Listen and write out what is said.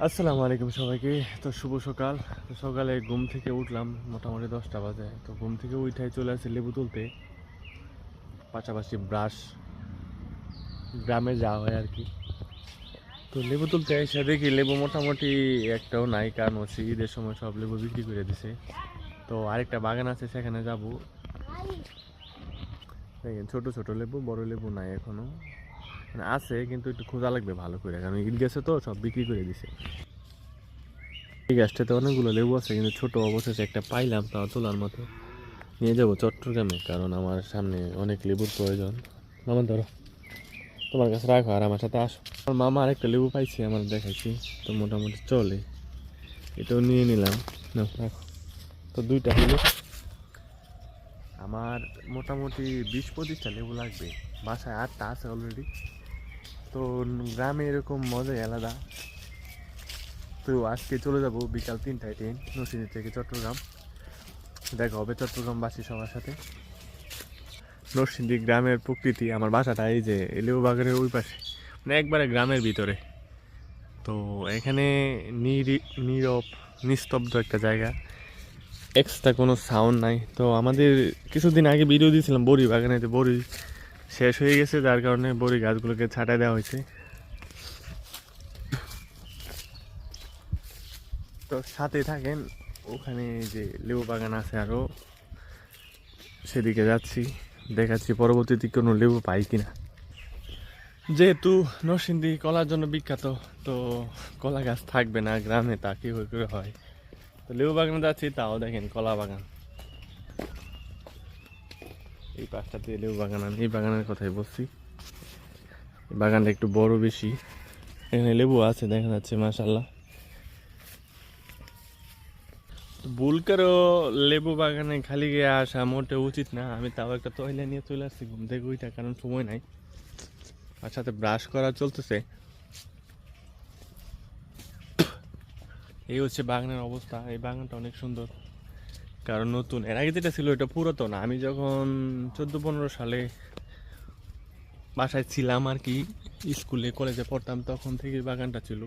আসসালামু আলাইকুম সবাইকে। তো শুভ সকাল। তো সকালে ঘুম থেকে উঠলাম মোটামুটি 10টা বাজে। তো ঘুম থেকে উঠাই চলে আসি লেবু তুলতে, পাশাপাশি ব্রাশ গ্রামে যাওয়া হয় আর কি। তো লেবু তুলতে এসে দেখি লেবু মোটামুটি একটাও নাই, কারণ হচ্ছে ঈদের সময় সব লেবু বিক্রি করে দিছে। তো আরেকটা বাগান আছে, সেখানে যাব। দেখেন ছোট ছোট লেবু, বড় লেবু নাই এখনো, মানে আছে কিন্তু একটু খোঁজা লাগবে ভালো করে, কারণ ঈদ গেছে তো সব বিক্রি করে দিছে। এই গাছটাতে অনেকগুলো লেবু আছে, কিন্তু ছোট অবশেষে একটা পাইলাম, তাও তোলার মতো। নিয়ে যাবো চট্টগ্রামে, কারণ আমার সামনে অনেক লেবুর প্রয়োজন। মামা ধরো, তোমার কাছে রাখো আর আমার সাথে আসো। আমার মামা আরেকটা লেবু পাইছে, আমার দেখাইছি, তো মোটামুটি চলে। এটাও নিয়ে নিলাম, নাও রাখো। তো দুইটা হলো আমার, মোটামুটি 20-25টা লেবু লাগবে। বাসায় 8টা আছে অলরেডি। তো গ্রামে এরকম মজাই আলাদা। তো আজকে চলে যাব বিকাল 3টায় ট্রেন নরসিংদী থেকে চট্টগ্রাম। দেখা হবে চট্টগ্রামবাসী সবার সাথে। নরসিংদী গ্রামের প্রকৃতি, আমার বাসাটা এই যে লেবু বাগানের ওই পাশে, মানে একবারে গ্রামের ভিতরে। তো এখানে নীরব নিস্তব্ধ একটা জায়গা, এক্সট্রা কোনো সাউন্ড নাই। তো আমাদের কিছুদিন আগে ভিডিও দিয়েছিলাম বড়ি বাগানে, যে বড়ি শেষ হয়ে গেছে, যার কারণে বড়ি গাছগুলোকে ছাঁটাই দেওয়া হয়েছে। তো সাথে থাকেন, ওখানে যে লেবু বাগান আছে আরও, সেদিকে যাচ্ছি, দেখাচ্ছি পরবর্তীতে কোনো লেবু পাই কিনা। যেহেতু নরসিংদী কলার জন্য বিখ্যাত, তো কলা গাছ থাকবে না গ্রামে, তা কি করে হয়। তো লেবু বাগানে যাচ্ছি, তাও দেখেন কলা বাগান। এই পাশটাতে লেবু বাগান, আমি এই বাগানের কথাই বলছি। এই বাগানটা একটু বড় বেশি, এখানে লেবু আছে দেখা যাচ্ছে মাশাল্লাহ। ভুল করেও লেবু বাগানে খালি গিয়ে আসা মোটে উচিত না। আমি তাও একটা তয়লা নিয়ে চলে আসছি ঘুম থেকে ওইটা, কারণ সময় নাই, আর সাথে ব্রাশ করা চলতেছে। এই হচ্ছে বাগানের অবস্থা। এই বাগানটা অনেক সুন্দর, কারণ নতুন। এর আগে যেটা ছিল এটা পুরাতন। আমি যখন 14-15 সালে বাসায় ছিলাম আর কি, স্কুলে কলেজে পড়তাম, তখন থেকে বাগানটা ছিল।